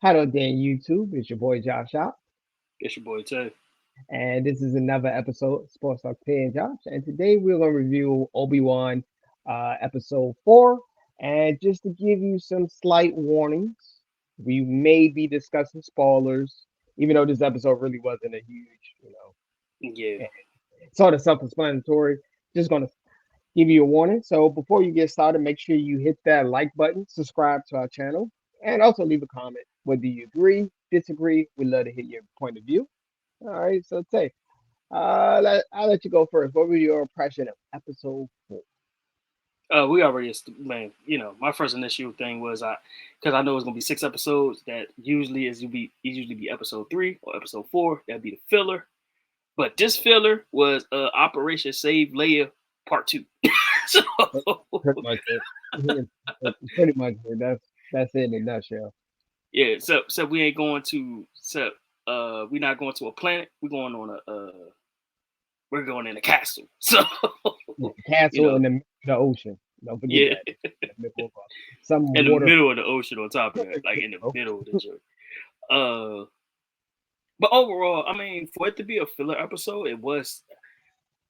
Hello there, YouTube. It's your boy Josh out, It's your boy Tay. and this is another episode of Sports Talk Tay and Josh. And today we're gonna review Obi Wan, episode 4. And just to give you some slight warnings, we may be discussing spoilers, even though this episode really wasn't a huge, Yeah. eh, sort of self-explanatory. Just gonna give you a warning. So before you get started, make sure you hit that like button, subscribe to our channel, and also leave a comment whether you agree, disagree. We'd love to hear your point of view. All right, so Tay, I'll let you go first. What was your impression of episode 4? We already, man. My first initial thing was because I know it's gonna be 6 episodes. That usually be episode 3 or episode 4. That'd be the filler. But this filler was Operation Save Leia Part 2. so Pretty much it. Pretty much it. That's it in a nutshell. yeah, so we ain't going to we're not going to a planet. We're going in a castle. So Yeah, you castle know, in the ocean. Don't forget yeah, that. In the middle of some in the water. middle of the ocean. On top of that, like in the middle of the joint. Uh, but overall, I mean, for it to be a filler episode, it was.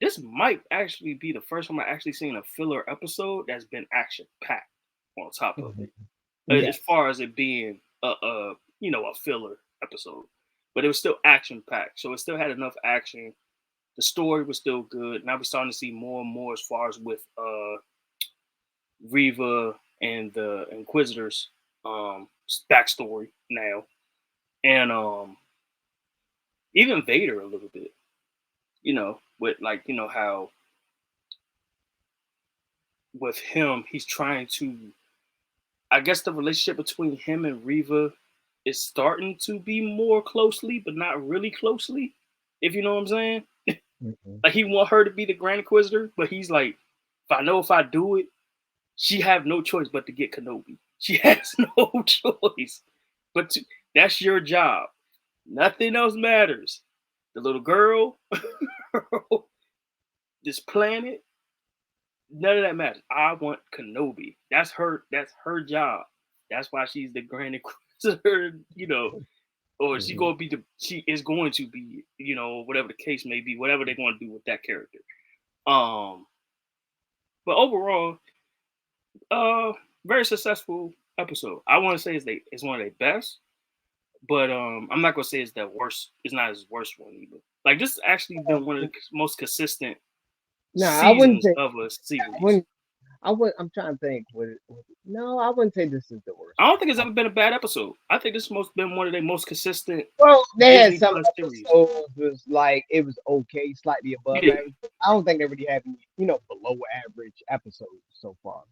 This might actually be the first time I actually seen a filler episode that's been action packed. On top of it, as Yes. far as it being a filler episode, but it was still action packed, so it still had enough action. The story was still good. Now we're starting to see more and more as far as with Riva and the Inquisitors backstory now, and even Vader a little bit. With like how with him he's trying to. I guess the relationship between him and Riva is starting to be more closely, but not really closely. If you know what I'm saying. Mhm. Like he want her to be the Grand Inquisitor, but he's like, if I do it, she have no choice but to get Kenobi. She has no choice. But that's your job. Nothing else matters. The little girl, this planet, none of that matters. I want Kenobi. That's her job. That's why she's the Grand Inquisitor, or Mhm. she is going to be, whatever the case may be, whatever they're going to do with that character. Um, but overall, uh, very successful episode. I want to say it's one of their best, but I'm not gonna say it's that worst. It's not his worst one either. Like this has actually been one of the most consistent No, I wouldn't seasons say. of a I series. wouldn't. I would. I'm trying to think. No, I wouldn't say this is the worst I don't one. think it's ever been a bad episode. I think this has been one of their most consistent Well, they had Disney some Plus series. episodes was like it was okay, slightly above Yeah, average. I don't think they really had any, below average episodes so far.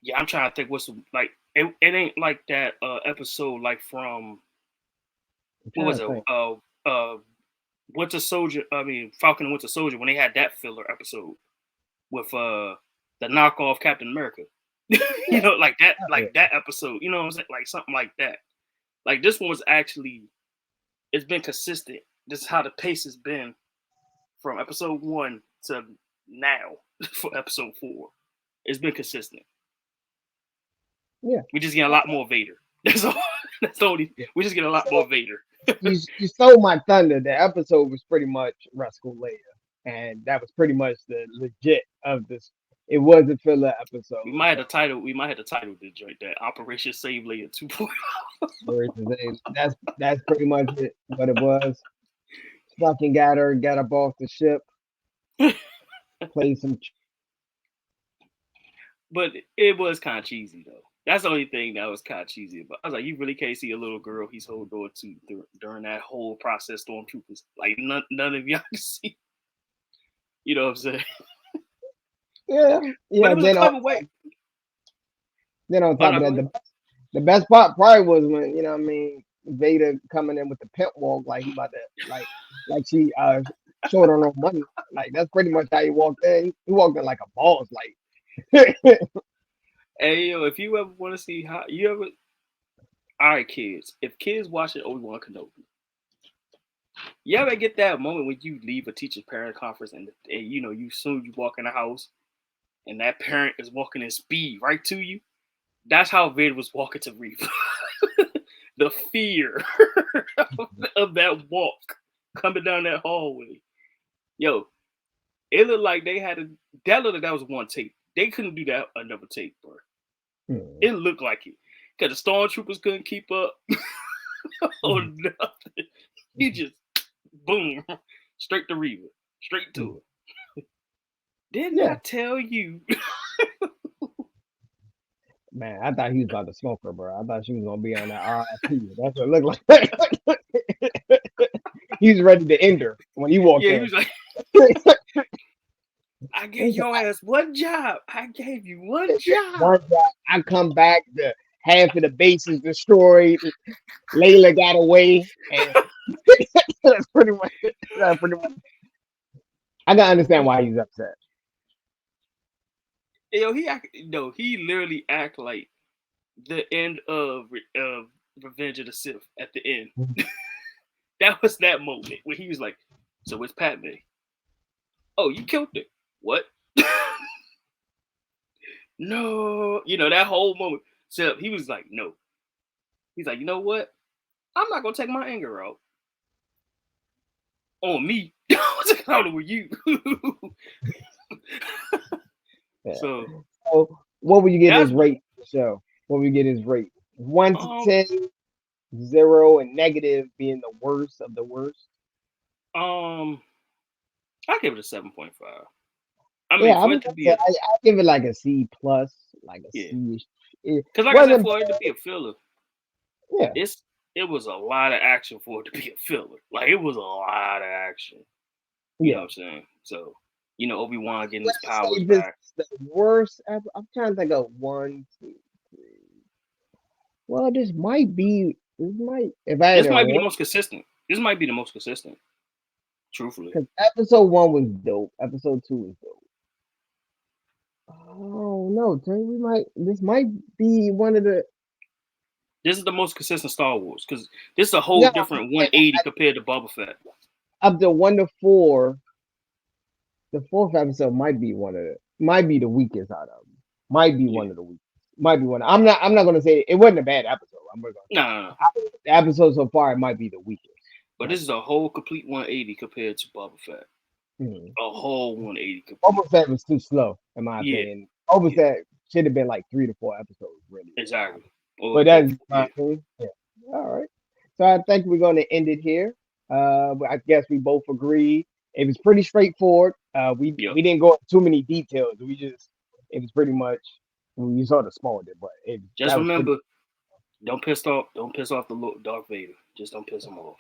yeah. I'm trying to think what's like. It ain't like that episode like from I'm what trying was to it? think. Winter Soldier. I mean Falcon and Winter Soldier when they had that filler episode with the knockoff Captain America. Yeah, yeah. like that episode. You know what I'm saying? Like something like that. Like this one was actually it's been consistent. This is how the pace has been from episode 1 to now for episode 4. It's been consistent. Yeah. We just get a lot more Vader. That's all. That's the only. Yeah. We just get a lot So more Vader. you stole my thunder. The episode was pretty much Rascal Leia, and that was pretty much the legit of this. It was a filler We episode, might have but the title. We might have the title to joint that Operation Save Leia 2.0. whereas that's pretty much it. What it was. Fucking got her, got up off the ship, played some. But it was kind of cheesy though. That's the only thing that was kind of cheesy. But I was like, you really can't see a little girl he's holding on to during that whole process. Stormtroopers, like none of y'all can see. You know what I'm saying? Yeah, But yeah. it was a clever way. Then on Oh top no, of go that, ahead. the best part probably was when Vader coming in with the pimp walk like he about to like she short on no money. Like that's pretty much how he walked in. He walked in like a boss. Like Hey yo, if you ever want to see how you ever, all right, kids. If kids watching Obi Wan Kenobi, you ever get that moment when you leave a teacher parent conference and you walk in the house and that parent is walking in speed right to you. That's how Vader was walking to Reef. the fear of that walk coming down that hallway. Yo, it looked like they had that looked like that was one take. They couldn't do that another take, bro. It looked like it. Because the stormtroopers couldn't keep up or nothing. He just boom, straight to Reva, straight to her. Didn't I tell you? Man, I thought he was about to smoke her, bro. I thought she was gonna be on that RIP. That's what it looked like. He was ready to end her when he walked Yeah, in. he was like, I gave your ass one job. I gave you one job. One job. I come back, the half of the base is destroyed. Layla got away, and that's pretty much. That's pretty much. I gotta understand why he's upset. Yo, he literally act like the end of Revenge of the Sith at the end. That was that moment where he was like, "So it's Padme. Oh, you killed her. What? No, that whole moment." So he was like, "No." He's like, "You know what? I'm not gonna take my anger out on me. I'm taking it out on you." So what would you get his rate for the show? What would you get his rate? 1 to 10, 0 and negative being the worst of the worst. I give it a 7.5. I Yeah, mean, for it to be I give it like a C plus, like a C. Because like I said, for it to be a filler, yeah, it was a lot of action for it to be a filler. Like it was a lot of action. You know what I'm saying? So, Obi Wan getting his powers back. The worst ever. I'm trying to think of 1, 2, 3. Well, this might be. This might. If I this might be the most consistent. This might be the most consistent. Truthfully, because episode 1 was dope. Episode 2 was dope. Oh no, This might be one of the. This is the most consistent Star Wars because this is a whole different 180 compared to Boba Fett. Up to 1 to 4. The fourth episode might be the weakest out of them. Might be one of the weakest. Might be one. I'm not gonna say it wasn't a bad episode. No. The episode so far it might be the weakest. But this is a whole complete 180 compared to Boba Fett. A whole 180 complete. Boba Fett was too slow, in my opinion. Boba Fett should have been like 3 to 4 episodes, really. Exactly. But that's my opinion. Yeah. All right. So I think we're gonna end it here. I guess we both agree. It was pretty straightforward. We didn't go into too many details. It was pretty much we sort of spoiled it, but just remember, don't piss off the Darth Vader. Just don't piss him off.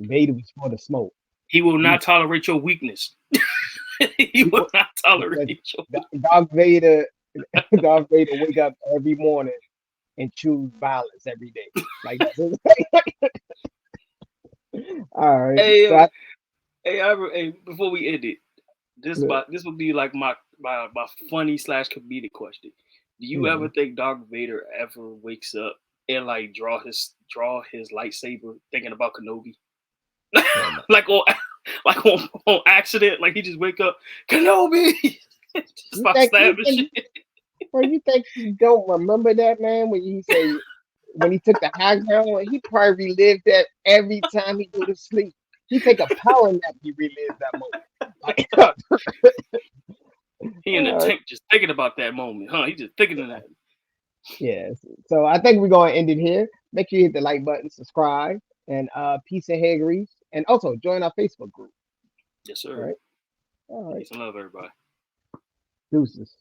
Vader was for the smoke. He will not tolerate your weakness. He will not tolerate your Darth Vader. Darth Vader wake up every morning and choose violence every day. Like all right. Hey, before we end it, this will be like my funny / comedic question. Do you ever think Darth Vader ever wakes up and like draw his lightsaber thinking about Kenobi? like on accident, like he just wake up, Kenobi, just start stabbing shit. Well, you think he don't remember that, man? When he took the high ground, he probably relived that every time he go to sleep. He take a power nap, he relives that moment. He in the tank just thinking about that moment, huh? He just thinking of that. Yes. So I think we're gonna end it here. Make sure you hit the like button, subscribe, and peace and hair grease. And also join our Facebook group. Yes, sir. All right. Peace and love, everybody. Deuces.